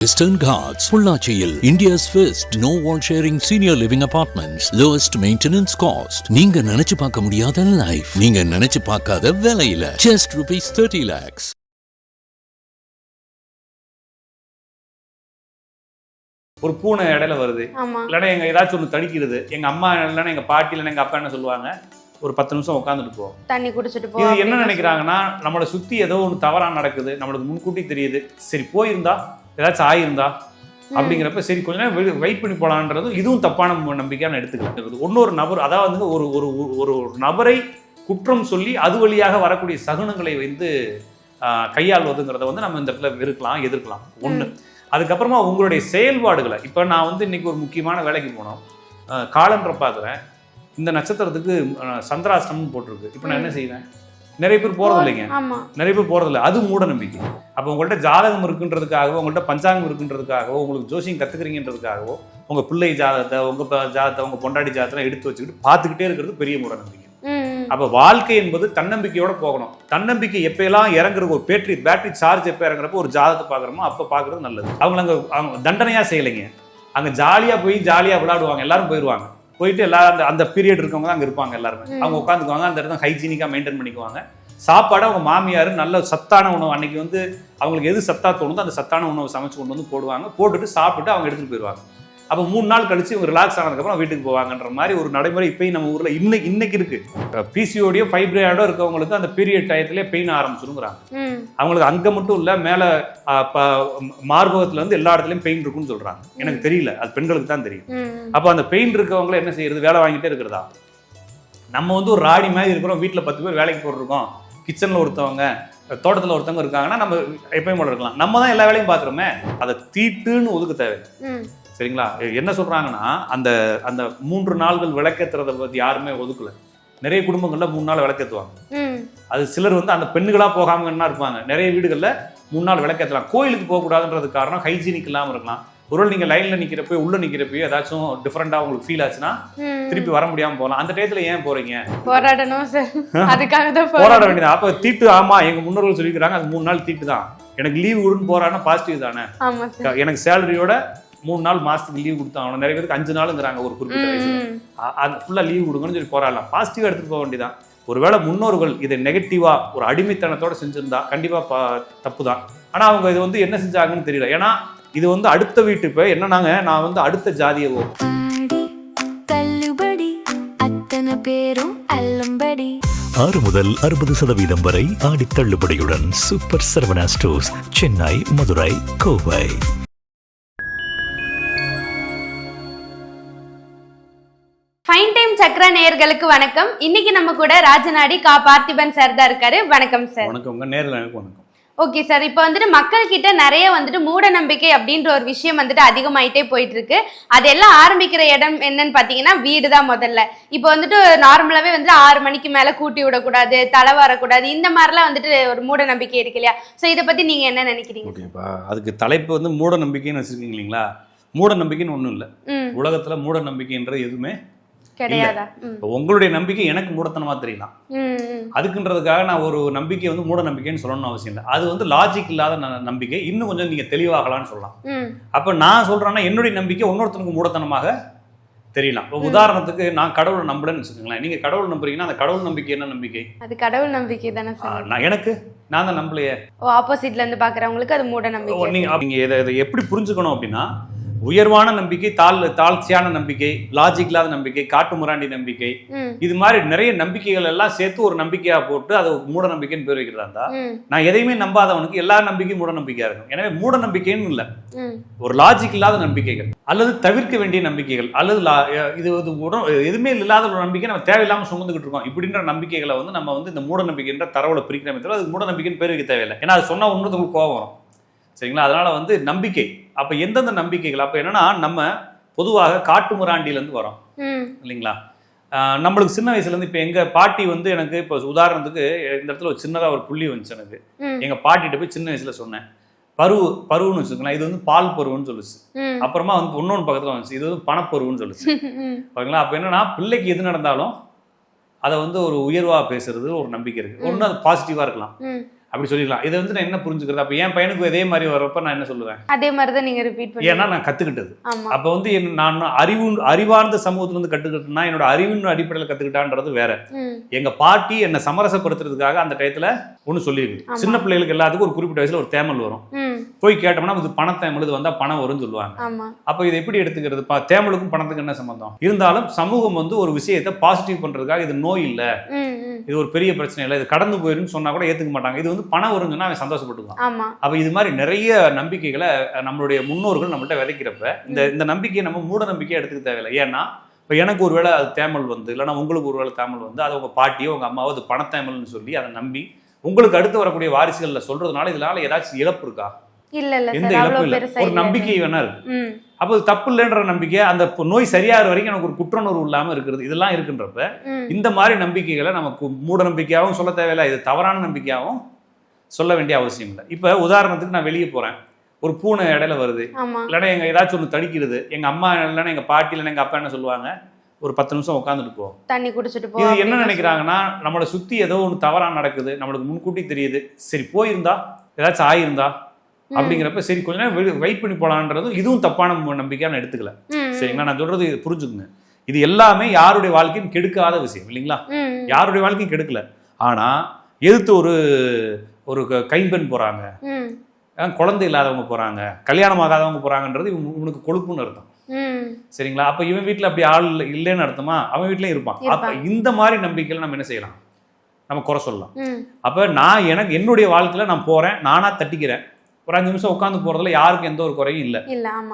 Western Ghats, Pullachiyil, India's first no wall sharing senior living apartments, lowest maintenance cost. நீங்க நினைச்சு பார்க்க முடியாத life, நீங்க நினைச்சு பார்க்காத விலையில just ₹30 lakhs. ஒரு பூனை இடையில வருது, இல்லைன்னா எங்க ஏதாச்சும் ஒன்று தடிக்கிறது, எங்க அம்மா இல்லைன்னா எங்க பாட்டி இல்லைன்னா எங்க அப்பா என்ன சொல்லுவாங்க, ஒரு 10 நிமிஷம் உட்காந்துட்டு போவோம், தண்ணி குடிச்சிட்டு போவோம். இது என்ன நினைக்கிறாங்கன்னா, நம்மளை சுத்தி ஏதோ ஒன்று தவறா நடக்குது, நம்மளுக்கு முன்கூட்டி தெரியுது, சரி போயிருந்தா ஏதாச்சும் ஆயிருந்தா அப்படிங்கிறப்ப சரி கொஞ்ச நேரம் வெயிட் பண்ணி போலான்றது இதுவும் தப்பான நம்பிக்கையான எடுத்துக்கலாம். இன்னொரு நபர், அதாவது ஒரு ஒரு ஒரு நபரை குற்றம் சொல்லி அது வழியாக வரக்கூடிய சகுனங்களை கையாள்வதுங்கிறத நம்ம இந்த இடத்துல வெறுக்கலாம், எதிர்க்கலாம். ஒன்று. அதுக்கப்புறமா உங்களுடைய செயல்பாடுகளை, இப்போ நான் இன்னைக்கு ஒரு முக்கியமான வேலைக்கு போனோம், காலண்டரை பார்க்குறேன், இந்த நட்சத்திரத்துக்கு சந்திராஷ்டமம் போட்டிருக்கு. இப்போ நான் என்ன செய்வேன்? நிறைய பேர் போறது இல்லைங்க, நிறைய பேர் போறது இல்லை. அது மூட நம்பிக்கை. அப்போ உங்கள்கிட்ட ஜாதகம் இருக்குன்றதுக்காகவோ, உங்கள்கிட்ட பஞ்சாங்கம் இருக்குன்றதுக்காகவோ, உங்களுக்கு ஜோசியம் கத்துக்கிறீங்கன்றதுக்காகவோ, உங்க பிள்ளை ஜாதகத்தை, உங்க ஜாதகத்தை, உங்க பொண்டாடி ஜாதகத்தை எடுத்து வச்சுக்கிட்டு பார்த்துக்கிட்டே இருக்கிறது பெரிய மூட நம்பிக்கை. அப்போ வாழ்க்கை என்பது தன்னம்பிக்கையோட போகணும். தன்னம்பிக்கை எப்பெல்லாம் இறங்குறது, ஒரு பேட்டரி சார்ஜ் எப்போ இறங்குறப்போ ஒரு ஜாதகத்தை பார்க்குறோமோ அப்போ பார்க்குறது நல்லது. அவங்க தண்டனையாக செய்யலைங்க, அங்கே ஜாலியாக போய் ஜாலியாக விளையாடுவாங்க, எல்லாரும் போயிடுவாங்க. போயிட்டு எல்லாரும் அந்த பீரியட் இருக்கவங்க தான் அங்கே இருப்பாங்க, எல்லாருமே அவங்க உட்காந்துக்குவாங்க, அந்த இடத்துல ஹைஜீனிக்காக மெயின்டைன் பண்ணிக்குவாங்க. சாப்பாடு அவங்க மாமியார் நல்ல சத்தான உணவு, அன்னைக்கு அவங்களுக்கு எது சத்தா தோணுதோ அந்த சத்தான உணவு சமைச்சு கொண்டு வந்து போடுவாங்க, போட்டுட்டு சாப்பிட்டு அவங்க எடுத்துகிட்டு போயிடுவாங்க. அப்போ 3 நாள் கழிச்சு இவங்க ரிலாக்ஸ் ஆனதுக்கப்புறம் வீட்டுக்கு போவாங்கன்ற மாதிரி ஒரு நடைமுறை இப்போயும் நம்ம ஊரில் இன்னைக்கு இருக்கு. பிசிஓடியோ ஃபைப்ராய்டோ இருக்கவங்களுக்கு அந்த பீரியட் டயத்திலே பெயின் ஆரம்பிச்சுருங்கிறாங்க. அவங்களுக்கு அங்கே மட்டும் இல்லை, மேலே மார்பகத்துல எல்லா இடத்துலையும் பெயின் இருக்குன்னு சொல்றாங்க. எனக்கு தெரியல, அது பெண்களுக்கு தான் தெரியும். அப்போ அந்த பெயின் இருக்கவங்கள என்ன செய்யறது? வேலை வாங்கிட்டே இருக்கிறதா? நம்ம ஒரு ராடி மாதிரி இருக்கிறோம், வீட்டில் 10 பேர் வேலைக்கு போட்டிருக்கோம், கிச்சனில் ஒருத்தவங்க, தோட்டத்தில் ஒருத்தவங்க இருக்காங்கன்னா நம்ம எப்பயும் போல இருக்கலாம். நம்ம தான் எல்லா வேலையும் பார்க்குறோமே, அதை தீட்டுன்னு ஒதுக்க தேவை. சரிங்களா? என்ன சொல்றாங்கன்னா, அந்த அந்த 3 நாள்கள் விளக்கேற்றுறதை பற்றி யாருமே ஒதுக்கல. நிறைய குடும்பங்கள்ல 3 நாள் விளக்கேற்றுவாங்க. அது சிலர் அந்த பெண்களா போகாம என்ன இருப்பாங்க, நிறைய வீடுகளில் 3 நாள் விளக்கேற்றலாம். கோயிலுக்கு போகக்கூடாதுன்றது காரணம் ஹைஜீனிக் இல்லாமல் இருக்கலாம். ஒருவேளை நீங்க லைன்ல நிக்கிறப்போ, உள்ள நிக்கிறப்போ ஏதாச்சும் டிஃபரெண்டா உங்களுக்கு ஃபீல் ஆச்சுன்னா திருப்பி வர முடியாம போகலாம். அந்த டயத்துல ஏன் போறீங்க? போராடணும் சார், அதுக்காக தான் போராட வேண்டியது. அப்ப தீட்டு, ஆமா எங்க முன்னோர்கள் சொல்லிக்கிறாங்க, அது 3 நாள் தீட்டு தான். எனக்கு லீவ் விடுன்னு போறான்னா பாசிட்டிவ் தானே. எனக்கு சேலரியோட 3 நாள் மாசத்துக்கு லீவ் கொடுத்தாங்க. நிறைய பேருக்கு 5 நாளுங்கிறாங்க ஒரு குறிப்பிட்ட வயசுல. அது ஃபுல்லா லீவ் கொடுங்கன்னு சொல்லி போராடலாம். பாசிட்டிவா எடுத்துட்டு போக வேண்டியதான். ஒருவேளை முன்னோர்கள் இதை நெகட்டிவா ஒரு அடிமைத்தனத்தோட செஞ்சிருந்தா கண்டிப்பா தப்பு தான். ஆனா அவங்க இது என்ன செஞ்சாங்கன்னு தெரியல. ஏன்னா இது அடுத்த வீட்டு, இப்ப என்னன்னாங்க, நான் அடுத்த ஜாதியவோ 6 முதல் 60% வரை ஆடி தள்ளுபடியுடன் super Saravana stores, Chennai, Madurai, Kovai. Fine time Chakra நேயர்களுக்கு வணக்கம். இன்னைக்கு நம்ம கூட ராஜநாடி கா பார்த்திபன் சார் தான் இருக்காரு. வணக்கம் சார். வணக்கம் நேரில். வணக்கம். ஓகே சார், இப்போ மக்கள் கிட்ட நிறைய மூட நம்பிக்கை அப்படின்ற ஒரு விஷயம் அதிகமாயிட்டே போயிட்டு இருக்கு. அதெல்லாம் ஆரம்பிக்கிற இடம் என்னன்னு பாத்தீங்கன்னா வீடு தான் முதல்ல. இப்போ நார்மலாவே 6 மணிக்கு மேல கூட்டி விடக்கூடாது, தலை வரக்கூடாது, இந்த மாதிரிலாம் ஒரு மூட நம்பிக்கை இருக்கு இல்லையா? ஸோ இதை பத்தி நீங்க என்ன நினைக்கிறீங்க? ஓகேப்பா, அதுக்கு தலைப்பு மூட நம்பிக்கைன்னு வச்சிருக்கீங்க இல்லைங்களா? மூட நம்பிக்கைன்னு ஒண்ணும் இல்லை உலகத்துல. மூட நம்பிக்கைன்றது எதுவுமே கிடையாதா? உங்களுடைய நம்பிக்கை எனக்கு மூடத்தனமா தெரியலாம். அதுக்குன்றதுக்காக நான் ஒரு நம்பிக்கை மூட நம்பிக்கைன்னு சொல்லணும்னு அவசியம் இல்லை. அது லாஜிக் இல்லாத நம்பிக்கை. இன்னும் கொஞ்சம் நீங்க தெளிவாகலான்னு சொல்லலாம். அப்ப நான் சொல்றேன்னா என்னுடைய நம்பிக்கை இன்னொருத்தனுக்கு மூடத்தனமாக தெரியலாம். உதாரணத்துக்கு நான் கடவுளை நம்பலன்னு வச்சுக்கோங்களேன். நீங்க கடவுள் நம்புறீங்கன்னா அந்த கடவுள் நம்பிக்கை என்ன நம்பிக்கை? அது கடவுள் நம்பிக்கை தானே. நான் தான் நம்பலையே. ஆப்போசிட்ல இருந்து பாக்குறவங்களுக்கு அது மூட நம்பிக்கை. நீங்க இதை எப்படி புரிஞ்சுக்கணும் அப்படின்னா, உயர்வான நம்பிக்கை, தாழ்ச்சியான நம்பிக்கை, லாஜிக் இல்லாத நம்பிக்கை, காட்டு முராண்டி நம்பிக்கை, இது மாதிரி நிறைய நம்பிக்கைகள் எல்லாம் சேர்த்து ஒரு நம்பிக்கையா போட்டு அது மூட நம்பிக்கைன்னு பேர் வைக்கிறதா இருந்தா, நான் எதையுமே நம்பாதவனுக்கு எல்லா நம்பிக்கையும் மூட நம்பிக்கையா இருக்கும். எனவே மூட நம்பிக்கைன்னு இல்லை, ஒரு லாஜிக் இல்லாத நம்பிக்கைகள் அல்லது தவிர்க்க வேண்டிய நம்பிக்கைகள் அல்லது இது எதுவுமே இல்லாத ஒரு நம்பிக்கை நம்ம தேவையில்லாம சுமந்துக்கிட்டு இருக்கோம். இப்படின்ற நம்பிக்கைகளை நம்ம இந்த மூட நம்பிக்கைன்ற தரவுல பிரிக்கிற அது மூட நம்பிக்கைன்னு பேர் வைக்க தேவையில்லை. ஏன்னா அது சொன்னா ஒன்றுக்கு கோபம் வரும். சரிங்களா? அதனால நம்பிக்கை. அப்ப எந்தெந்த நம்பிக்கைகள்? அப்ப என்னன்னா, நம்ம பொதுவாக காட்டு முராண்டியிலேருந்து வரோம் இல்லைங்களா? நம்மளுக்கு சின்ன வயசுல இருந்து, இப்ப எங்க பாட்டி எனக்கு, இப்போ உதாரணத்துக்கு இந்த இடத்துல ஒரு சின்னதா ஒரு புள்ளி வந்துச்சு எனக்கு. எங்க பாட்டிகிட்ட போய் சின்ன வயசுல சொன்னேன், பருவுன்னு வச்சுக்கலாம், இது பால் பருவுன்னு சொல்லுச்சு. அப்புறமா இன்னொன்று பக்கத்துல வந்துச்சு, இது பணப்பருவுன்னு சொல்லுச்சு. ஓகேங்களா? அப்ப என்னன்னா, பிள்ளைக்கு எது நடந்தாலும் அதை ஒரு உயர்வா பேசுறது ஒரு நம்பிக்கை இருக்கு. ஒண்ணு அது பாசிட்டிவா இருக்கலாம். அப்படி சொல்லிடலாம். இதை வந்து நான் என்ன புரிஞ்சுக்கிறது, அப்போ என் பையனுக்கு இதே மாதிரி வரப்ப நான் என்ன சொல்லுவேன், அதே மாதிரி தான் நீங்க ரிப்பீட் பண்ணுவீங்க. ஏன்னா நான் கத்துக்கிட்டது. ஆமா. அப்போ வந்து நான் அறிவார்ந்த சமூகத்துல இருந்து கத்துக்கிட்டேன்னா என்னோட அறிவின் அடிப்படையில் கத்துக்கிட்டான்றது வேற. எங்க பாட்டி என்னை சமரசப்படுத்துறதுக்காக அந்த டயத்துல ஒண்ணு சொல்லியிருக்கு. சின்ன பிள்ளைகளுக்கு எல்லாத்துக்கும் ஒரு குறிப்பிட்ட வயசுல ஒரு தேமல் வரும். போய் கேட்டோம்னா இது பணத்தேமல், இது வந்தா பணம் வரும்னு சொல்லுவாங்க. அப்போ இதை எப்படி எடுத்துக்கிறது, தேமலுக்கும் பணத்துக்கு என்ன சம்பந்தம்? இருந்தாலும் சமூகம் வந்து ஒரு விஷயத்தை பாசிட்டிவ் பண்றதுக்காக இது நோய் இல்ல, இது ஒரு பெரிய பிரச்சனை இல்லை, இது கடந்து போயிருன்னு சொன்னா கூட ஏத்துக்க மாட்டாங்க. இது வந்து பணம் வரும்னு சொன்னா அவன் சந்தோஷப்பட்டுக்குவான். அப்ப இது மாதிரி நிறைய நம்பிக்கைகளை நம்மளுடைய முன்னோர்கள் நம்மள்ட்ட விதைக்கிறப்ப இந்த நம்பிக்கையை நம்ம மூட நம்பிக்கையை எடுத்துக்க தேவையில்லை. ஏன்னா இப்போ எனக்கு ஒரு வேளை அது தேமல் வந்து, இல்லைன்னா உங்களுக்கு ஒரு வேளை தேமல் வந்து, அது உங்க பாட்டியோ உங்க அம்மாவோ அது பணத்தேமல்னு சொல்லி அதை நம்பி உங்களுக்கு அடுத்து வரக்கூடிய வாரிசுகள்ல சொல்றதுனால இதனால ஏதாச்சும் இழப்பு இருக்கா? இல்ல, எந்த இழப்பும் இல்லை. ஒரு நம்பிக்கை வேணா இருக்கு. அப்போ தப்பு இல்லைன்ற நம்பிக்கை, அந்த நோய் சரியாகிற வரைக்கும் எனக்கு ஒரு குற்றணர்வு இல்லாம இருக்கிறது, இதெல்லாம் இருக்குன்றப்ப இந்த மாதிரி நம்பிக்கைகளை நமக்கு மூட நம்பிக்கையாகவும் சொல்ல தேவையில்லை, இது தவறான நம்பிக்கையாகவும் சொல்ல வேண்டிய அவசியம் இல்லை. இப்போ உதாரணத்துக்கு நான் வெளியே போறேன், ஒரு பூனை இடையில வருது, இல்லைன்னா எங்க ஏதாச்சும் ஒன்று தடிக்கிறது, எங்க அம்மா இல்லைன்னா எங்க பாட்டி இல்லைன்னா எங்க அப்பா என்ன சொல்லுவாங்க, ஒரு 10 நிமிஷம் உட்காந்துட்டு போ, தண்ணி குடிச்சிட்டு போ. இது என்ன நினைக்கிறாங்கன்னா, நம்மளை சுத்தி ஏதோ ஒன்று தவறா நடக்குது, நம்மளுக்கு முன்கூட்டி தெரியுது, சரி போயிருந்தா ஏதாச்சும் ஆயிருந்தா அப்படிங்கிறப்ப சரி கொஞ்ச நேரம் வெயிட் பண்ணி போலான்றது இதுவும் தப்பான நம்பிக்கையா நான் எடுத்துக்கல. சரிங்களா, நான் சொல்றது புரிஞ்சுக்குங்க. இது எல்லாமே யாருடைய வாழ்க்கையும் கெடுக்காத விஷயம் இல்லைங்களா, யாருடைய வாழ்க்கையும் கெடுக்கல. ஆனா எதிர்த்து ஒரு கைம்பெண் போறாங்க, குழந்தை இல்லாதவங்க போறாங்க, கல்யாணம் ஆகாதவங்க போறாங்கன்றது இவனுக்கு கொழுப்புன்னு அர்த்தம். சரிங்களா, அப்ப இவன் வீட்டுல அப்படி ஆள் இல்லைன்னு அர்த்தமா, அவன் வீட்லயும் இருப்பான். அப்ப இந்த மாதிரி நம்பிக்கையில நம்ம என்ன செய்யலாம், நம்ம குறை சொல்லலாம். அப்ப நான் என்னுடைய வாழ்க்கையில நான் போறேன், நானா தட்டிக்கிறேன், ஒரு 5 நிமிஷம் உட்காந்து போறதுல யாருக்கும் எந்த ஒரு குறையும் இல்லை.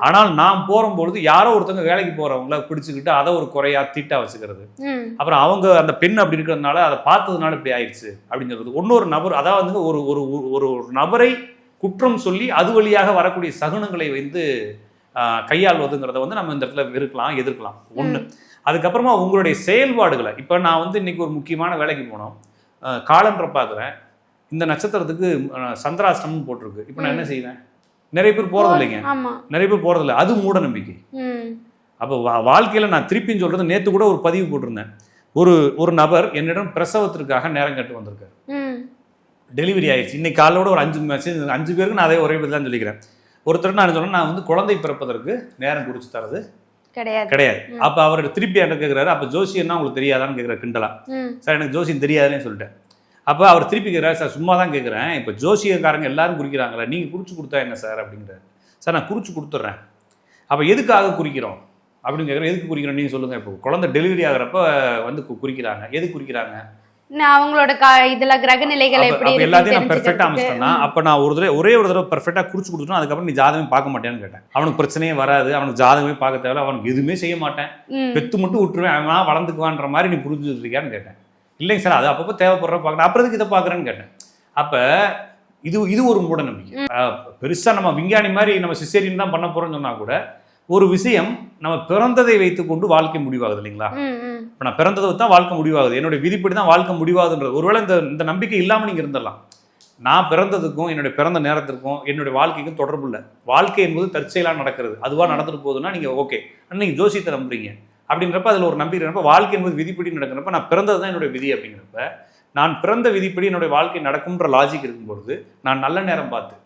ஆனால் நான் போகும்பொழுது யாரோ ஒருத்தவங்க வேலைக்கு போறவங்கள பிடிச்சுக்கிட்டு அதை ஒரு குறையா தீட்டா வச்சுக்கிறது, அப்புறம் அவங்க அந்த பெண் அப்படி இருக்கிறதுனால அதை பார்த்ததுனால இப்படி ஆயிடுச்சு அப்படின்னு சொல்றது. இன்னொரு நபர், அதாவது ஒரு நபரை குற்றம் சொல்லி அது வழியாக வரக்கூடிய சகுனங்களை வந்து கையாள்வதுங்கிறத வந்து நம்ம இந்த இடத்துல இருக்கலாம், எதிர்க்கலாம். ஒண்ணு. அதுக்கப்புறமா உங்களுடைய செயல்பாடுகளை, இப்ப நான் வந்து இன்னைக்கு ஒரு முக்கியமான வேலைக்கு போனோம், காலண்டரை பார்க்குறேன், இந்த நட்சத்திரத்துக்கு சந்திராஷ்டமம் போட்டிருக்கு, இப்போ நான் என்ன செய்வேன், நிறைய பேர் போறது இல்லைங்க, நிறைய பேர் போறது இல்லை, அது மூட நம்பிக்கை. அப்போ வாழ்க்கையில நான் திருப்பின்னு சொல்றது, நேத்து கூட ஒரு பதிவு போட்டிருந்தேன், ஒரு நபர் என்னிடம் பிரசவத்திற்காக நேரம் கேட்டு வந்திருக்காரு, டெலிவரி ஆயிடுச்சு, இன்னைக்கு காலையோட ஒரு 5 பேருக்கு நான் அதே ஒரே பதில் தான் சொல்லிக்கிறேன். ஒருத்தர் நான் சொல்றேன், நான் வந்து குழந்தை பிறப்பதற்கு நேரம் குறிச்சு தரது கிடையாது. அப்ப அவர் திருப்பி என்ன கேட்கிறாரு, அப்ப ஜோசியன்னா உங்களுக்கு தெரியாதான்னு கேட்கிற கிண்டலா. சார் எனக்கு ஜோசியம் தெரியாதுன்னு சொல்லிட்டேன். அப்போ அவர் திருப்பி கேட்குறாரு, சார் சும்மா தான் கேட்குறேன், இப்போ ஜோசியக்காரங்க எல்லாரும் குறிக்கிறாங்களே, நீங்கள் குறிச்சு கொடுத்தா என்ன சார் அப்படிங்கிறாரு. சார் நான் குறிச்சு கொடுத்துட்றேன். அப்போ எதுக்காக குறிக்கிறோம் அப்படின்னு கேட்குறேன். எதுக்கு குறிக்கிறோம் நீங்கள் சொல்லுங்கள். இப்போ குழந்தை டெலிவரி ஆகிறப்ப வந்து குறிக்கிறாங்க, எது குறிக்கிறாங்க, அவங்களோட இதுல கிரக நிலைகளை எப்படி எல்லாத்தையும் நான் பெர்ஃபெக்டா அமைச்சிட்டேன்னா, அப்ப நான் ஒரே ஒரு தடவை பெர்ஃபெக்டா குறிச்சு கொடுத்தோம், அதுக்கப்புறம் நீ ஜாதகமே பார்க்க மாட்டேன்னு கேட்டேன். அவனுக்கு பிரச்சனையே வராது, அவனுக்கு ஜாதகமே பார்க்க தேவையில்ல, அவனுக்கு எதுவுமே செய்ய மாட்டேன், பெத்து மட்டும் விட்டுருவேன், அவன் வளர்ந்துக்குவான்ற மாதிரி நீ புரிஞ்சுட்டு இருக்கியான்னு கேட்டேன். இல்லைங்க சார், அது அப்பப்போ தேவைப்படுற பார்க்கணும், அப்புறம் இதை பார்க்குறேன்னு கேட்டேன். அப்போ இது ஒரு மூட நம்பிக்கை. பெருசாக நம்ம விஞ்ஞானி மாதிரி நம்ம சிசேரியன் தான் பண்ண போகிறோம்னு சொன்னால் கூட ஒரு விஷயம் நம்ம பிறந்ததை வைத்துக்கொண்டு வாழ்க்கை முடிவாகுது இல்லைங்களா. இப்போ நான் பிறந்ததை தான் வாழ்க்கை முடிவாகுது, என்னுடைய விதிப்படி தான் வாழ்க்கை முடிவாகுதுன்றது. ஒருவேளை இந்த நம்பிக்கை இல்லாமல் நீங்கள் இருந்துடலாம். நான் பிறந்ததுக்கும் என்னுடைய பிறந்த நேரத்திற்கும் என்னுடைய வாழ்க்கைக்கும் தொடர்பு இல்லை. வாழ்க்கை என்பது தற்செயலாக நடக்கிறது, அதுவாக நடந்துட்டு போகுதுன்னா நீங்கள் ஓகே, ஆனால் நீங்கள் ஜோசியத்தை நம்புறீங்க அப்படின்றப்ப அதில் ஒரு நம்பிக்கை இருக்கிறப்ப, வாழ்க்கை என்பது விதிப்படி நடக்கிறப்ப நான் பிறந்தது தான் என்னுடைய விதி அப்படிங்கிறப்ப, நான் பிறந்த விதிப்படி என்னுடைய வாழ்க்கை நடக்கும்ன்ற லாஜிக் இருக்கும்பொழுது நான் நல்ல நேரம் பார்த்து,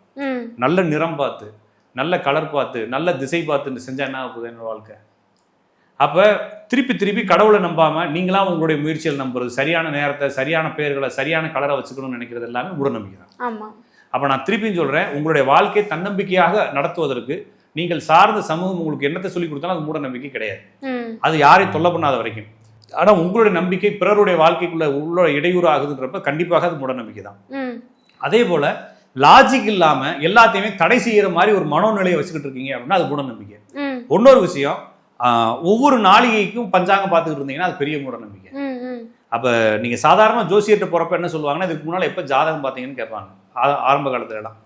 நல்ல நிறம் பார்த்து, நல்ல கலர் பார்த்து, நல்ல திசை பார்த்து செஞ்சா என்ன ஆகுது என்னோட வாழ்க்கை. அப்போ திருப்பி கடவுளை நம்பாம நீங்களா உங்களுடைய முயற்சிகள் நம்புறது, சரியான நேரத்தை, சரியான பெயர்களை, சரியான கலரை வச்சுக்கணும்னு நினைக்கிறது எல்லாமே மூட நம்பிக்கை தான். அப்போ நான் திருப்பியும் சொல்றேன், உங்களுடைய வாழ்க்கையை தன்னம்பிக்கையாக நடத்துவதற்கு நீங்கள் சார்ந்த சமூகம் உங்களுக்கு என்னத்தை சொல்லி கொடுத்தாலும் அது மூட நம்பிக்கை கிடையாது. அது யாரையும் தொல்லை பண்ணாத வரைக்கும். ஆனா உங்களுடைய நம்பிக்கை பிறருடைய வாழ்க்கைக்குள்ள உள்ள இடையூறு ஆகுதுன்றப்ப கண்டிப்பாக அது மூட நம்பிக்கை தான். அதே போல லாஜிக் இல்லாம எல்லாத்தையுமே தடை செய்யற மாதிரி ஒரு மனோநிலையை வச்சுக்கிட்டு இருக்கீங்க அப்படின்னா அது மூட நம்பிக்கை. இன்னொரு விஷயம், ஒவ்வொரு நாளிகைக்கும் பஞ்சாங்கம் பார்த்துக்கிட்டு இருந்தீங்கன்னா அது பெரிய மூட நம்பிக்கை. அப்ப நீங்க சாதாரண ஜோசியர்கிட்ட போறப்ப என்ன சொல்லுவாங்கன்னா, இதுக்கு முன்னால எப்ப ஜாதகம் பார்த்தீங்கன்னு கேட்பாங்க. ஆரம்ப காலத்துல எல்லாம்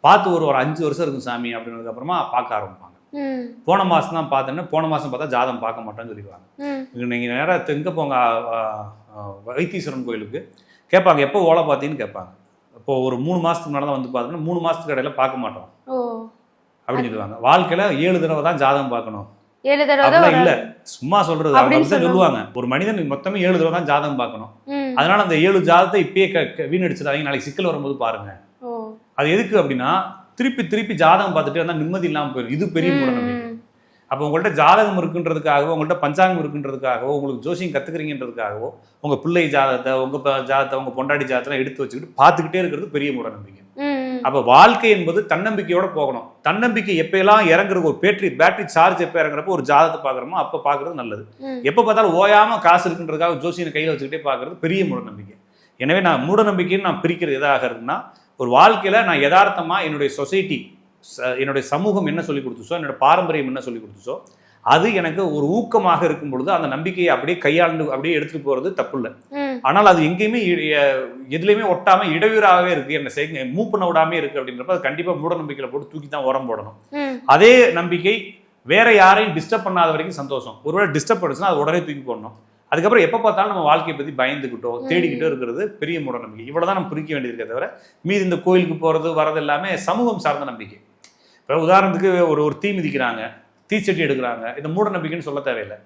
பார்த்து ஒரு 5 வருஷம் இருக்கும் சாமி அப்படின்னதுக்கு அப்புறமா பார்க்க ஆரம்பிப்பாங்க. போன மாசம் தான் பார்த்தேன்னு, போன மாசம் பார்த்தா ஜாதகம் பார்க்க மாட்டேன்னு சொல்லிடுவாங்க. நீங்க நேரம் எங்க போங்க, வைத்தீஸ்வரன் கோயிலுக்கு கேட்பாங்க, எப்போ ஓலை பார்த்தீங்கன்னு கேட்பாங்க. இப்போ ஒரு 3 மாசத்துக்கு முன்னாடி தான் வந்து பார்த்தீங்கன்னா 3 மாசத்துக்கு இடையில பார்க்க மாட்டோம் அப்படின்னு சொல்லுவாங்க. வாழ்க்கையில 7 தடவை தான் ஜாதகம் பார்க்கணும் 7 தடவை அப்படிலாம் இல்ல, சும்மா சொல்றது. அவங்க சொல்லுவாங்க ஒரு மனிதன் மொத்தமே 7 தடவை தான் ஜாதகம் பார்க்கணும். அதனால அந்த 7 ஜாதகத்தை இப்பயே வீணடிச்சிடாதீங்க, நாளைக்கு சிக்கல் வரும்போது பாருங்க. அது எதுக்கு அப்படின்னா திருப்பி திருப்பி ஜாதகம் பார்த்துட்டு வந்தா நிம்மதி இல்லாமல் போயிடும். இது பெரிய மூடநம்பிக்கை. அப்போ உங்கள்கிட்ட ஜாதகம் இருக்குன்றதுக்காகவோ, உங்கள்கிட்ட பஞ்சாங்கம் இருக்குன்றதுக்காகவோ, உங்களுக்கு ஜோசியம் கத்துக்கிறீங்கன்றதுக்காகவோ உங்க பிள்ளை ஜாதகத்தை, உங்க ஜாதகத்தை, உங்க பொண்டாடி ஜாதகத்தை எடுத்து வச்சுக்கிட்டு பார்த்துக்கிட்டே இருக்கிறது பெரிய மூடநம்பிக்கை. அப்ப வாழ்க்கை என்பது தன்னம்பிக்கையோட போகணும். தன்னம்பிக்கை எப்பெல்லாம் இறங்குறது, ஒரு பேட்டரி சார்ஜ் எப்ப இறங்குறப்போ ஒரு ஜாதகத்தை பாக்குறோமோ அப்ப பாக்குறது நல்லது. எப்ப பார்த்தாலும் ஓயாம காசு இருக்குன்றதுக்காக ஜோசியனை கையில வச்சுக்கிட்டே பாக்குறது பெரிய மூடநம்பிக்கை. எனவே நான் மூடநம்பிக்கைன்னு நான் பிரிக்கிறது எதாக இருக்குன்னா, ஒரு வாழ்க்கையில நான் யதார்த்தமா என்னுடைய சொசைட்டி, என்னுடைய சமூகம் என்ன சொல்லி கொடுத்துச்சோ, என்னோட பாரம்பரியம் என்ன சொல்லி கொடுத்துச்சோ, அது எனக்கு ஒரு ஊக்கமாக இருக்கும் பொழுது அந்த நம்பிக்கையை அப்படியே கையாண்டு அப்படியே எடுத்துட்டு போறது தப்பு இல்லை. ஆனால் அது எங்கேயுமே எதுலையுமே ஒட்டாம இடையூறாகவே இருக்கு, என்ன மூவ் பண்ண விடாமே இருக்கு அப்படின்றப்ப அது கண்டிப்பா மூட நம்பிக்கையில போட்டு தூக்கி தான் உரம் போடணும். அதே நம்பிக்கை வேற யாரையும் டிஸ்டர்ப் பண்ணாத வரைக்கும் சந்தோஷம். ஒருவேளை டிஸ்டர்ப் பண்ணுச்சுன்னா அது உடனே தூக்கி போடணும். அதுக்கப்புறம் எப்ப பார்த்தாலும் நம்ம வாழ்க்கையை பத்தி பயந்துக்கிட்டோ தேடிக்கிட்டோ இருக்கிறது பெரிய மூட நம்பிக்கை. இவ்வளவுதான் நம்ம குறிக்க வேண்டியிருக்கே தவிர மீது இந்த கோயிலுக்கு போறது வரது எல்லாமே சமூகம் சார்ந்த நம்பிக்கை. இப்போ உதாரணத்துக்கு ஒரு தீ மிதிக்கிறாங்க, தீச்சட்டி எடுக்கிறாங்க, இந்த மூட நம்பிக்கைன்னு சொல்ல தேவையில்லை.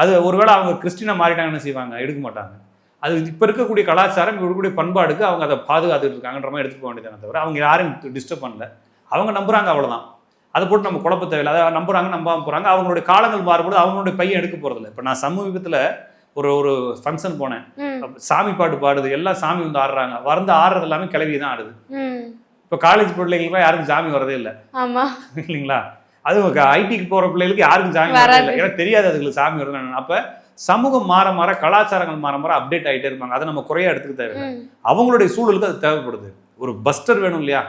அது ஒருவேளை அவங்க கிறிஸ்டினா மாறிட்டாங்கன்னு செய்வாங்க, எடுக்க மாட்டாங்க. அது இப்ப இருக்கக்கூடிய கலாச்சாரம், இருக்கக்கூடிய பண்பாடுக்கு அவங்க அதை பாதுகாத்துட்டு இருக்காங்கன்ற மாதிரி எடுத்துக்க வேண்டியதானே தவிர அவங்க யாரும் டிஸ்டர்ப் பண்ணல. அவங்க நம்புறாங்க, அவ்வளவுதான். அதை போட்டு நம்ம குழப்ப தேவையில்லை. அதை நம்புறாங்க, நம்பாம போறாங்க. அவங்களுடைய காலங்கள் மாறும்போது அவங்களுடைய பையன் எடுக்க போறதில்லை. இப்ப நான் சமீபத்துல ஒரு ஃபங்க்ஷன் போனேன், சாமி பாட்டு பாடுது, எல்லாம் சாமி வந்து ஆடுறாங்க, ஆடுறது எல்லாமே கிளவி தான் ஆடுது. இப்ப காலேஜ் பிள்ளைகளுக்கு யாருக்கும் சாமி வரதே இல்லை இல்லைங்களா? அது ஐடிக்கு போற பிள்ளைகளுக்கு யாருக்கும் சாமி வரதே இல்லை, ஏன்னா தெரியாது அதுக்கு சாமி வருது. அப்ப சமூகம் மாற மாற, கலாச்சாரங்கள் மாற மாற அப்டேட் ஆகிட்டே இருப்பாங்க. அதை நம்ம குறையா எடுத்துக்க தேவையில்லை. அவங்களுடைய சூழலுக்கு அது தேவைப்படுது. ஒரு பஸ்டர் வேணும் இல்லையா?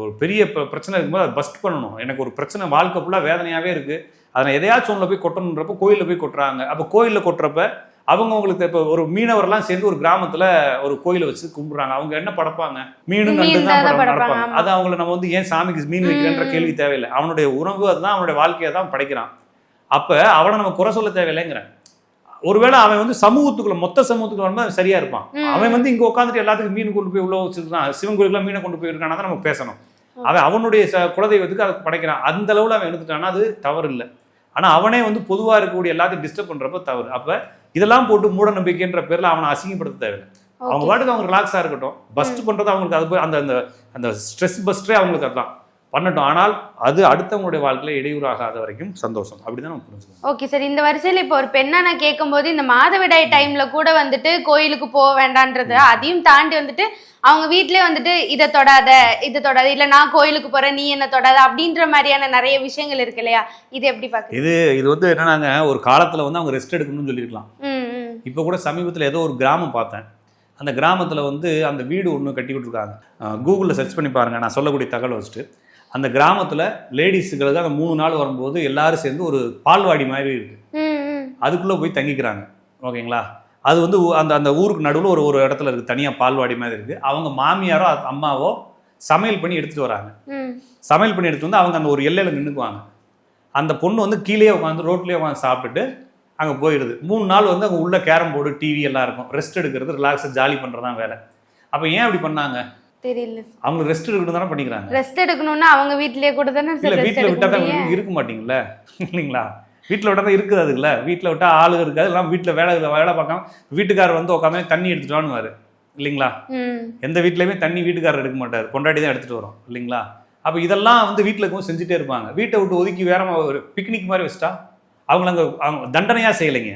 ஒரு பெரிய பிரச்சனை இருக்கும்போது அதை பஸ்ட் பண்ணணும். எனக்கு ஒரு பிரச்சனை வாழ்க்கை ஃபுல்லா வேதனையாவே இருக்கு, அதை எதையாச்சும் ஒன்றுல போய் கொட்டணுன்றப்ப கோயிலில் போய் கொட்டுறாங்க. அப்போ கோயிலில் கொட்டுறப்ப அவங்களுக்கு இப்போ ஒரு மீனவர்லாம் சேர்ந்து ஒரு கிராமத்துல ஒரு கோயிலை வச்சு கும்பிடுறாங்க. அவங்க என்ன படைப்பாங்க? மீன் நண்டு தான் படைப்பாங்க. அது அவங்களை நம்ம வந்து ஏன் சாமிக்கு மீன் வைக்கிறன்ற கேள்வி தேவையில்லை. அவனுடைய உணவு அதுதான், அவனுடைய வாழ்க்கையை தான் படைக்கிறான். அப்ப அவனை நம்ம குறை சொல்ல தேவையில்லைங்கிறேன். ஒருவேளை அவன் வந்து சமூகத்துக்குள்ள, மொத்த சமூகத்துக்குள்ள வந்து அவன் சரியா இருப்பான். அவன் வந்து இங்க உட்காந்துட்டு எல்லாத்துக்கும் மீன் கொண்டு போய் உள்ள வச்சிருக்கான், சிவன் கோயிலுக்குலாம் மீனை கொண்டு போயிருக்கானா தான் நம்ம பேசணும். அவன் அவனுடைய குலதெய்வத்துக்கு அதை படைக்கிறான். அந்த அளவுல அவன் எடுத்துட்டான்னா அது தவறு இல்லை. ஆனா அவனே வந்து பொதுவா இருக்கக்கூடிய எல்லாத்தையும் டிஸ்டர்ப் பண்றப்ப தவறு. அப்ப இதெல்லாம் போட்டு மூட நம்பிக்கைன்ற பேர்ல அவனை அசிங்கப்படுத்த தேவையில்லை. அவங்க பாட்டுக்கு அவங்க ரிலாக்ஸா இருக்கட்டும். பஸ்ட் பண்றது அவங்களுக்கு அது அந்த அந்த ஸ்ட்ரெஸ் பஸ்டரே அவங்களுக்கு அதுதான் பண்ணட்டும். ஆனால் அது அடுத்தவங்களுடைய வாழ்க்கையில இடையூறாகாத வரைக்கும் சந்தோஷம். அப்படிதான் நம்ம புரிஞ்சுக்கணும். ஓகே சார், இந்த வரிசையில இப்போ ஒரு பெண்ணா நான் கேட்கும் போது இந்த மாதவிடாய் டைம்ல கூட வந்துட்டு கோயிலுக்கு போக வேண்டான்றது, அதையும் தாண்டி வந்துட்டு அவங்க வீட்லயே வந்துட்டு இதை தொடாத இல்ல நான் கோயிலுக்கு போறேன் நீ என்ன தொடாத அப்படின்ற மாதிரியான நிறைய விஷயங்கள் இருக்கு இல்லையா? இது எப்படி பாக்க? இது வந்து என்னன்னாங்க, ஒரு காலத்துல வந்து அவங்க ரெஸ்ட் எடுக்கணும்னு சொல்லிருக்கலாம். இப்ப கூட சமீபத்துல ஏதோ ஒரு கிராமம் பார்த்தேன். அந்த கிராமத்துல வந்து அந்த வீடு ஒண்ணு கட்டி விட்டுருக்காங்க. கூகுள்ல சர்ச் பண்ணி பாருங்க, நான் சொல்லக்கூடிய தகவல் வச்சுட்டு. அந்த கிராமத்துல லேடிஸுகளுக்கு அந்த 3 நாள் வரும்போது எல்லாரும் சேர்ந்து ஒரு பால்வாடி மாதிரி இருக்கு, அதுக்குள்ள போய் தங்கிக்கிறாங்க. ஓகேங்களா? அது வந்து அந்த ஊருக்கு நடுவில் ஒரு இடத்துல இருக்கு, தனியா பால்வாடி மாதிரி இருக்கு. அவங்க மாமியாரோ அம்மாவோ சமையல் பண்ணி எடுத்துட்டு வராங்க. சமையல் பண்ணி எடுத்துட்டு வந்து அவங்க அந்த ஒரு எல்லையில நின்றுக்குவாங்க. அந்த பொண்ணு வந்து கீழே உட்காந்து ரோட்லயே உட்காந்து சாப்பிட்டுட்டு அங்கே போயிடுது. 3 நாள் வந்து அங்கே உள்ள கேரம் போர்டு, டிவி எல்லாம் இருக்கும். ரெஸ்ட் எடுக்கிறது, ரிலாக்ஸாக ஜாலி பண்ணுறதான் வேலை. அப்போ ஏன் அப்படி பண்ணாங்க தெரியல. அவங்க ரெஸ்ட் எடுக்கணும் தானே பண்ணிக்கிறாங்க. ரெஸ்ட் எடுக்கணும்னா அவங்க வீட்லயே கூட தானே. இல்லை, வீட்டில் விட்டா தான் இருக்க மாட்டீங்களா? இல்லைங்களா? வீட்டில் விட்டா தான் இருக்குது. அதுக்குல வீட்டில் விட்டா ஆளுங்க இருக்காது. எல்லாம் வீட்டில் வேலை பார்க்காம வீட்டுக்காரர் வந்து உட்காந்து தண்ணி எடுத்துட்டு வானுவாரு இல்லைங்களா? எந்த வீட்லையுமே தண்ணி வீட்டுக்காரர் எடுக்க மாட்டார், பொண்டாட்டி தான் எடுத்துட்டு வரும் இல்லைங்களா? அப்போ இதெல்லாம் வந்து வீட்டில் இருக்கும் செஞ்சுட்டே இருப்பாங்க. வீட்டை விட்டு ஒதுக்கி வேற ஒரு பிக்னிக் மாதிரி வச்சுட்டா அவங்க தண்டனையாக செய்யலைங்க.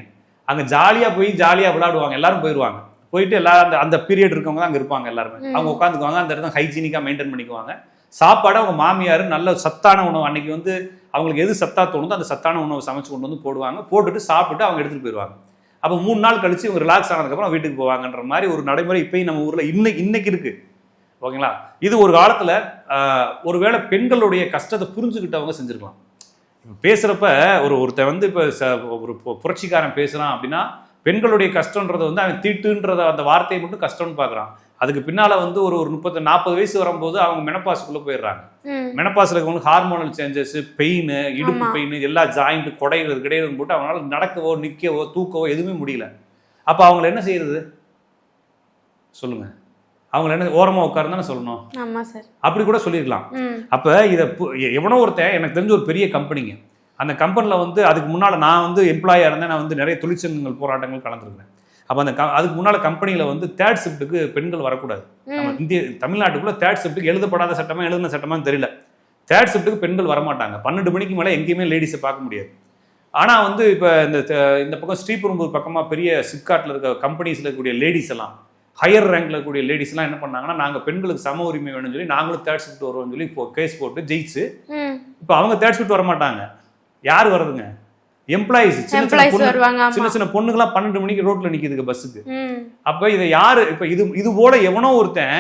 அங்கே ஜாலியாக போய் ஜாலியாக விளையாடுவாங்க, எல்லாரும் போயிடுவாங்க. போயிட்டு எல்லாரும் அந்த பீரியட் இருக்கவங்க தான் அங்கே இருப்பாங்க. எல்லாருமே அவங்க உட்காந்துக்குவாங்க, அந்த இடத்துல ஹைஜீனிக்காக மெயின்டைன் பண்ணிக்குவாங்க. சாப்பாடு அவங்க மாமியார் நல்ல சத்தான உணவு, அன்னைக்கு வந்து அவங்களுக்கு எது சத்தா தோணுதோ அந்த சத்தான உணவு சமைச்சு கொண்டு வந்து போடுவாங்க. போட்டுட்டு சாப்பிட்டு அவங்க எடுத்துகிட்டு போயிடுவாங்க. அப்போ 3 நாள் கழிச்சு இவங்க ரிலாக்ஸ் ஆனதுக்கப்புறம் வீட்டுக்கு போவாங்கன்ற மாதிரி ஒரு நடைமுறை இப்பயும் நம்ம ஊரில் இன்னைக்கு இருக்கு. ஓகேங்களா? இது ஒரு காலத்தில் ஒருவேளை பெண்களுடைய கஷ்டத்தை புரிஞ்சுக்கிட்டவங்க செஞ்சுருக்கலாம். பேசுகிறப்ப ஒருத்தர் வந்து இப்போ ஒரு புரட்சிக்காரன் பேசுகிறான் அப்படின்னா பெண்களுடைய கஷ்டன்றதை வந்து அவன் தீட்டுன்றத அந்த வார்த்தையை மட்டும் கஷ்டம்னு பார்க்குறான். அதுக்கு பின்னால வந்து ஒரு 30-40 வயசு வரும்போது அவங்க மெனப்பாஸுக்குள்ள போயிடுறாங்க. மெனப்பாஸில் இருக்கவங்களுக்கு ஹார்மோனல் சேஞ்சஸ், பெயின், இடுப்பு பெயின், எல்லா ஜாயிண்ட் குடைகிறது கிடையாது போட்டு அவங்களால நடக்கவோ நிற்கவோ தூக்கவோ எதுவுமே முடியல. அப்போ அவங்களை என்ன செய்யறது சொல்லுங்க? அவங்களை என்ன ஓரமா உட்காரு தானே சொல்லணும்? அப்படி கூட சொல்லியிருக்கலாம். அப்ப இதை எவனோ ஒருத்தன், எனக்கு தெரிஞ்ச ஒரு பெரிய கம்பெனிங்க அந்த கம்பெனியில் வந்து அதுக்கு முன்னால் நான் வந்து எம்ப்ளாயாக இருந்தேன். நான் வந்து நிறைய தொழிற்சங்கங்கள் போராட்டங்கள் கலந்துருக்கேன். அப்போ அதுக்கு முன்னால் கம்பெனியில் வந்து தேர்ட் ஷிஃப்ட்டுக்கு பெண்கள் வரக்கூடாது. நம்ம தமிழ்நாட்டுக்குள்ளே தேர்ட் ஷிஃப்ட்டுக்கு எழுதப்படாத சட்டமா எழுதின சட்டமான்னு தெரியல. தேர்ட் ஷிஃப்ட்டுக்கு பெண்கள் வரமாட்டாங்க. 12 மணிக்கு மேலே எங்கேயுமே லேடிஸை பார்க்க முடியாது. ஆனால் வந்து இப்போ இந்த பக்கம் ஸ்ரீபெரும்பூர் பக்கமாக பெரிய சிப்காட்டில் இருக்க கம்பெனிஸில் இருக்கக்கூடிய லேடிஸ் எல்லாம், ஹையர் ரேங்க்ல இருக்கக்கூடிய லேடிஸ் எல்லாம் என்ன பண்ணாங்கன்னா, நாங்கள் பெண்களுக்கு சம உரிமை வேணும்னு சொல்லி நாங்களும் தேர்ட் ஷிஃப்ட் வருவோம்னு சொல்லி கேஸ் போட்டு ஜெயிச்சு இப்போ அவங்க தேர்ட் ஷிஃப்ட் வர மாட்டாங்க. யார் வர்றதுங்க? எம்ப்ளாயிஸ். சின்ன சின்ன பொண்ணுங்களாம் 12 மணிக்கு ரோட்ல நிக்குதுங்க பஸ்ஸுக்கு. அப்ப இதை யாரு இப்ப இது போல எவனோ ஒருத்தன்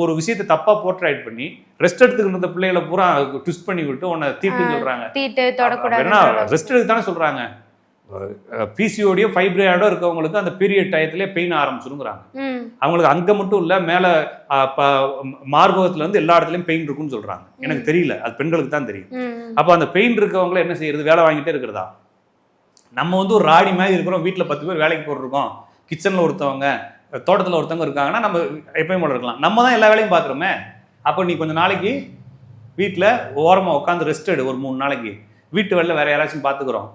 ஒரு விஷயத்தை தப்பா போர்ட்ரைட் பண்ணி ரெஸ்ட் எடுத்துக்கிட்டு இருந்த பிள்ளைகளை பூரா ட்விஸ்ட் பண்ணி விட்டு உன்னை தீட்டுன்னு சொல்றாங்க. ரெஸ்ட் எடுத்து தானே சொல்றாங்க. பிசிஓடியோ ஃபைப்ராய்டோ இருக்கவங்களுக்கு அந்த பீரியட் டயத்திலே பெயின் ஆரம்பிச்சுருங்கிறாங்க. அவங்களுக்கு அங்க மட்டும் இல்ல, மேல மார்பகத்துல இருந்து எல்லா இடத்துலயும் பெயின் இருக்குன்னு சொல்றாங்க. எனக்கு தெரியல, அது பெண்களுக்கு தான் தெரியும். அப்ப அந்த பெயின் இருக்கவங்கள என்ன செய்யறது? வேலை வாங்கிட்டே இருக்கிறதா? நம்ம வந்து ஒரு ராடி மாதிரி இருக்கிறோம், வீட்டில் 10 பேர் வேலைக்கு போட்டிருக்கோம், கிச்சனில் ஒருத்தவங்க, தோட்டத்தில் ஒருத்தவங்க இருக்காங்கன்னா நம்ம எப்பயும் போல இருக்கலாம். நம்ம தான் எல்லா வேலையும் பார்க்குறோமே. அப்போ நீ கொஞ்சம் நாளைக்கு வீட்டில் ஓரமாக உட்காந்து ரெஸ்ட் எடு, ஒரு 3 நாளைக்கு. வீட்டு வேலை வேற யாராச்சும் பார்த்துக்கிறோம்.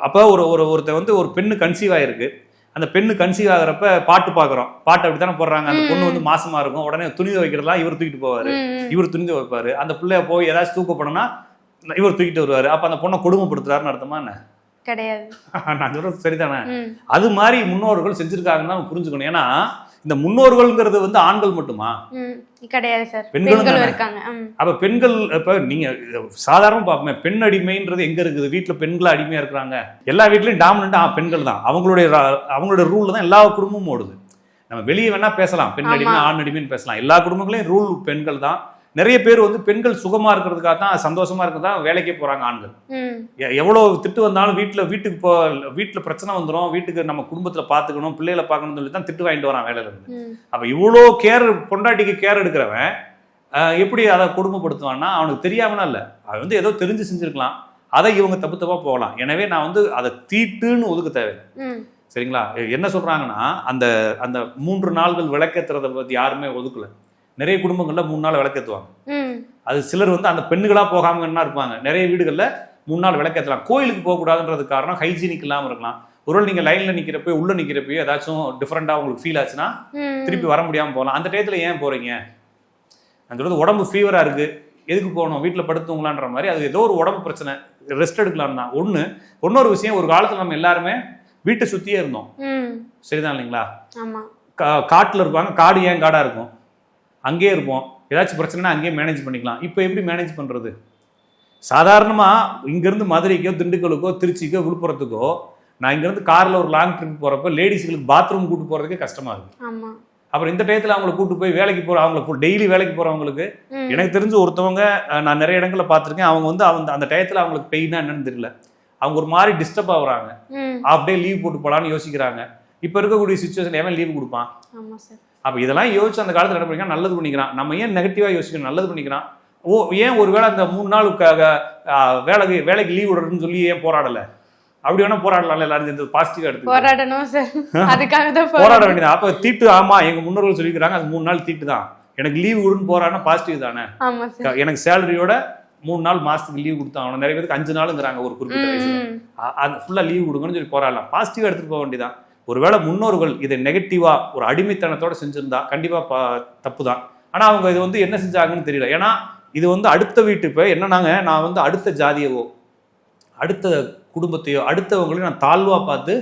அப்போ ஒருத்தர் வந்து ஒரு பெண்ணு கன்சீவ் ஆகிருக்கு. அந்த பெண்ணு கன்சீவ் ஆகிறப்ப பாட்டு பார்க்குறோம். பாட்டு அப்படி தானே போடுறாங்க. அந்த பொண்ணு வந்து மாசமா இருக்கும், உடனே துணி துவைக்கிறதுலாம் இவர் தூக்கிட்டு போவார், இவர் துணி துவைப்பார். அந்த பிள்ளைய போய் ஏதாச்சும் தூக்கப்படணும்னா இவர் தூக்கிட்டு வருவார். அப்போ அந்த பொண்ணை கொடுமைப்படுத்துறாருன்னு அர்த்தமா என்ன? கிடையாது. நான் சொல்றது சரிதானே? அது மாதிரி முன்னோர்கள் செஞ்சிருக்காங்கன்னு தான் புரிஞ்சுக்கணும். ஏன்னா இந்த முன்னோர்கள்ங்கிறது வந்து ஆண்கள் மட்டுமா? கிடையாது சார், பெண்களும் இருக்காங்க. அப்ப பெண்கள் இப்ப நீங்க சாதாரணமா பார்ப்போமே, பெண் அடிமைன்றது எங்க இருக்குது? வீட்டுல பெண்கள் அடிமையா இருக்கிறாங்க. எல்லா வீட்லயும் டாமினண்டா பெண்கள் தான். அவங்களுடைய ரூல்ல தான் எல்லா குடும்பமும் ஓடுது. நம்ம வெளியே வேணா பேசலாம், பெண் அடிமை ஆண் அடிமைன்னு பேசலாம். எல்லா குடும்பங்களையும் ரூல் பெண்கள் தான். நிறைய பேர் வந்து பெண்கள் சுகமா இருக்கிறதுக்காக தான், சந்தோஷமா இருக்கிறதா வேலைக்கே போறாங்க ஆண்கள். எவ்வளவு திட்டு வந்தாலும் வீட்டுல பிரச்சனை வந்துடும், வீட்டுக்கு நம்ம குடும்பத்துல பாத்துக்கணும், பிள்ளைகளை பார்க்கணும்னு சொல்லி தான் திட்டு வாங்கிட்டு வரான் வேலையில இருந்து. அப்ப இவ்வளோ பொண்டாட்டிக்கு கேர் எடுக்கிறவன் எப்படி அதை கொடுமைப்படுத்துவான்னா, அவனுக்கு தெரியாமனா இல்ல, அவன் வந்து ஏதோ தெரிஞ்சு செஞ்சிருக்கலாம், அதை இவங்க தப்பா போகலாம். எனவே நான் வந்து அதை தீட்டுன்னு ஒதுக்க தேவையில்லை. சரிங்களா? என்ன சொல்றாங்கன்னா, அந்த 3 நாள்கள் விளக்கேற்றுறதை பத்தி யாருமே ஒதுக்கல. நிறைய குடும்பங்கள்ல 3 நாள் விளக்கேற்றுவாங்க. அது சிலர் வந்து அந்த பெண்களா போகாம இருப்பாங்க. நிறைய வீடுகள்ல 3 நாள் விளக்கேற்றலாம். கோயிலுக்கு போகக்கூடாதுன்றது காரணம் ஹைஜீனிக் இல்லாமல் இருக்கலாம். ஒருவேளை நீங்க லைன்ல நிக்கிறப்ப உள்ள நிக்கிறப்போ ஏதாச்சும் டிஃபரெண்டா உங்களுக்கு ஃபீல் ஆச்சுன்னா திருப்பி வர முடியாம போகலாம். அந்த டயத்துல ஏன் போறீங்க? நான் சொல்றது, உடம்பு ஃபீவரா இருக்கு, எதுக்கு போகணும்? வீட்டுல படுத்துங்களான்ற மாதிரி. அது ஏதோ ஒரு உடம்பு பிரச்சனை, ரெஸ்ட் எடுக்கலாம் தான். இன்னொரு விஷயம், ஒரு காலத்துல நம்ம எல்லாருமே வீட்டை சுத்தியே இருந்தோம். சரிதான் இல்லைங்களா? காட்டுல இருப்பாங்க. காடு ஏன் காடா இருக்கும்? அங்கேயே இருப்போம். ஏதாச்சும் பிரச்சனைனா அங்கேயே மேனேஜ் பண்ணிக்கலாம். இப்போ எப்படி மேனேஜ் பண்ணுறது? சாதாரணமாக இங்கேருந்து மதுரைக்கோ திண்டுக்கலுக்கோ திருச்சிக்கோ விழுப்புரத்துக்கோ நான் இங்கேருந்து காரில் ஒரு லாங் ட்ரிப் போகிறப்ப லேடிஸுக்கு பாத்ரூம் கூட்டு போகிறதுக்கே கஷ்டமாக இருக்குது. அப்புறம் இந்த டயத்தில் அவங்களை கூட்டு போய் வேலைக்கு அவங்களை டெய்லி வேலைக்கு போகிறவங்களுக்கு, எனக்கு தெரிஞ்சு ஒருத்தவங்க நான் நிறைய இடங்களில் பார்த்துருக்கேன், அவங்க வந்து அந்த டயத்தில் அவங்களுக்கு பெயினா என்னன்னு தெரியல, அவங்க ஒரு மாதிரி டிஸ்டர்ப் ஆகுறாங்க, ஹாஃப் டே லீவ் போட்டு போகலான்னு யோசிக்கிறாங்க. இப்போ இருக்கக்கூடிய சுச்சுவேஷன் எவன் லீவ் கொடுப்பான்? அப்போ இதெல்லாம் யோசிச்சு அந்த காலத்தில் என்ன பண்ணிக்கிறான்? நல்லது பண்ணிக்கிறான். நம்ம ஏன் நெகட்டிவாக யோசிக்கணும்? நல்லது பண்ணிக்கிறான். ஏன் ஒருவேளை அந்த 3 நாளுக்காக வேலைக்கு லீவ் விடுறதுன்னு சொல்லி ஏன் போராடலை? அப்படி வேணா போராடலாம். எல்லாரும் சேர்ந்து பாசிட்டிவா எடுத்து போராடணும் சார். அதுக்காக தான் போராட வேண்டியது. அப்ப தீட்டு, ஆமா எங்க முன்னோர்கள் சொல்லிக்கிறாங்க, அது 3 நாள் தீட்டு தான். எனக்கு லீவ் விடுன்னு போராடினா பாசிட்டிவ் தானே. எனக்கு சேலரியோட 3 நாள் மாசத்துக்கு லீவ் கொடுத்தாங்க. நிறைய பேருக்கு 5 நாளுங்கிறாங்க ஒரு குறிப்பிட்ட வயசுல. அது ஃபுல்லா லீவ் கொடுங்கன்னு சொல்லி போராடலாம். பாசிட்டிவா எடுத்துட்டு போக வேண்டியதான். ஒருவேளை முன்னோர்கள் இதை நெகட்டிவா ஒரு அடிமைத்தனத்தோட செஞ்சிருந்தா கண்டிப்பா தப்பு தான். ஆனா அவங்க இது வந்து என்ன செஞ்சாங்கன்னு தெரியல. ஏன்னா இது வந்து அடுத்த வீட்டு, இப்ப என்னன்னாங்க, நான் வந்து அடுத்த ஜாதியவோ அடுத்த குடும்பத்தையோ அடுத்தவங்களையும் நான் தாழ்வா பார்த்து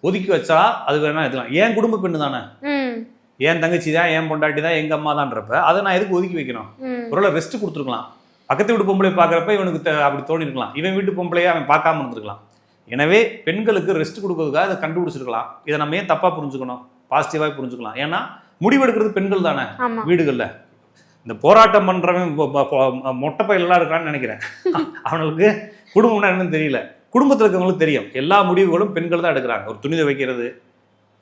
ஒதுக்கி வச்சா அது வேணா இதெல்லாம் ஏன் குடும்ப பெண்ணு தானே, ஏன் தங்கச்சி தான், ஏன் பொண்டாட்டி தான், எங்க அம்மா தான்றப்ப அதை நான் எதுக்கு ஒதுக்கி வைக்கணும்? ஒருவேளை ரெஸ்ட் கொடுத்துருக்கலாம். பக்கத்து வீட்டு பொம்பளை பார்க்குறப்ப இவனுக்கு அப்படி தோணி இருக்கலாம், இவன் வீட்டு பொம்பளையே அவன் பார்க்காம இருந்திருக்கலாம். எனவே பெண்களுக்கு ரெஸ்ட் கொடுக்கறதுக்காக அதை கண்டுபிடிச்சிருக்கலாம். இதை நம்ம ஏன் தப்பா புரிஞ்சுக்கணும்? பாசிட்டிவாக புரிஞ்சுக்கலாம். ஏன்னா முடிவெடுக்கிறது பெண்கள் தானே வீடுகளில். இந்த போராட்டம் பண்றவன் மொட்டை பையெல்லாம் இருக்கான்னு நினைக்கிறேன். அவனுக்கு குடும்பம்னா என்னன்னு தெரியல. குடும்பத்தில் இருக்கவங்களுக்கு தெரியும் எல்லா முடிவுகளும் பெண்கள் தான் எடுக்கிறாங்க. ஒரு துணி துவைக்கிறது,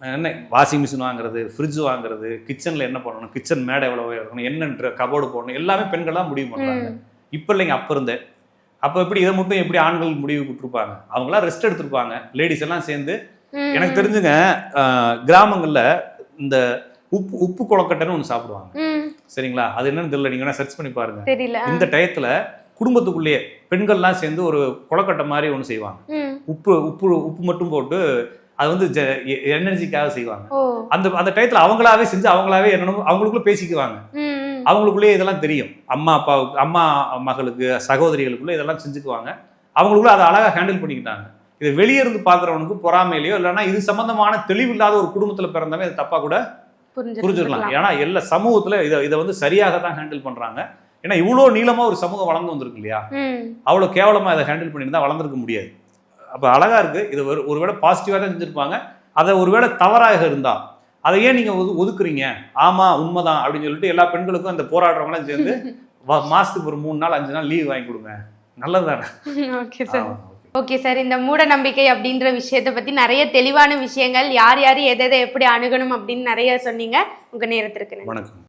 என்ன வாஷிங் மிஷின் வாங்குறது, ஃப்ரிட்ஜ் வாங்குறது, கிச்சனில் என்ன பண்ணணும், கிச்சன் மேடை எவ்வளோ இருக்கணும், என்னன்ற கபோர்டு போடணும், எல்லாமே பெண்கள் தான் முடிவு பண்ணுறாங்க. இப்போ இல்லைங்க, அப்போ இருந்தேன். அப்போ எப்படி இதை மட்டும் எப்படி ஆண்கள் முடிவு கொடுத்துருப்பாங்க? அவங்களாம் ரெஸ்ட் எடுத்திருப்பாங்க. லேடிஸ் எல்லாம் சேர்ந்து, எனக்கு தெரிஞ்சுங்க கிராமங்களில் இந்த உப்பு கொழக்கட்டைன்னு ஒன்று சாப்பிடுவாங்க. சரிங்களா? அது என்னன்னு தெரியல, நீங்க வேணா சர்ச் பண்ணி பாருங்க. இந்த டயத்துல குடும்பத்துக்குள்ளேயே பெண்கள்லாம் சேர்ந்து ஒரு கொலக்கட்டை மாதிரி ஒன்று செய்வாங்க. உப்பு உப்பு உப்பு மட்டும் போட்டு அது வந்து எனர்ஜிக்காக செய்வாங்க. அந்த அந்த டயத்துல அவங்களாவே செஞ்சு அவங்களாவே என்னன்னு அவங்களுக்குள்ள பேசிக்குவாங்க. அவங்களுக்குள்ளேயே இதெல்லாம் தெரியும். அம்மா அப்பாவுக்கு, அம்மா மகளுக்கு, சகோதரிகளுக்குள்ள இதெல்லாம் செஞ்சுக்குவாங்க. அவங்களுக்குள்ள அதை அழகா ஹேண்டில் பண்ணிக்கிட்டாங்க. இதை வெளியே இருந்து பாக்குறவனுக்கு பொறாமையிலையோ இல்லைன்னா இது சம்பந்தமான தெளிவில்லாத ஒரு குடும்பத்துல பிறந்தவன் இதை தப்பா கூட புரிஞ்சுக்கலாம். ஏன்னா எல்லா சமூகத்துல இதை வந்து சரியாக தான் ஹேண்டில் பண்றாங்க. ஏன்னா இவ்வளவு நீளமா ஒரு சமூகம் வளர்ந்து வந்திருக்கு இல்லையா, அவ்வளவு கேவலமா இதை ஹேண்டில் பண்ணியிருந்தா வளர்ந்துருக்க முடியாது. அப்ப அழகா இருக்கு. இது ஒருவேளை பாசிட்டிவா தான் செஞ்சிருப்பாங்க. அதை ஒருவேளை தவறாக இருந்தா அதை ஏன் நீங்க ஒதுக்குறீங்க, ஆமா உண்மைதான் அப்படின்னு சொல்லிட்டு எல்லா பெண்களுக்கும் அந்த போராடுறவங்களாம் சேர்ந்து மாசத்துக்கு ஒரு 3 நாள் 5 நாள் லீவ் வாங்கி கொடுங்க, நல்லதுதானே? ஓகே சார், இந்த மூட நம்பிக்கை அப்படின்ற விஷயத்தை பத்தி நிறைய தெளிவான விஷயங்கள், யார் யார் எதை எப்படி அணுகணும் அப்படின்னு நிறைய சொன்னீங்க. உங்க நேரத்திற்கு வணக்கம்.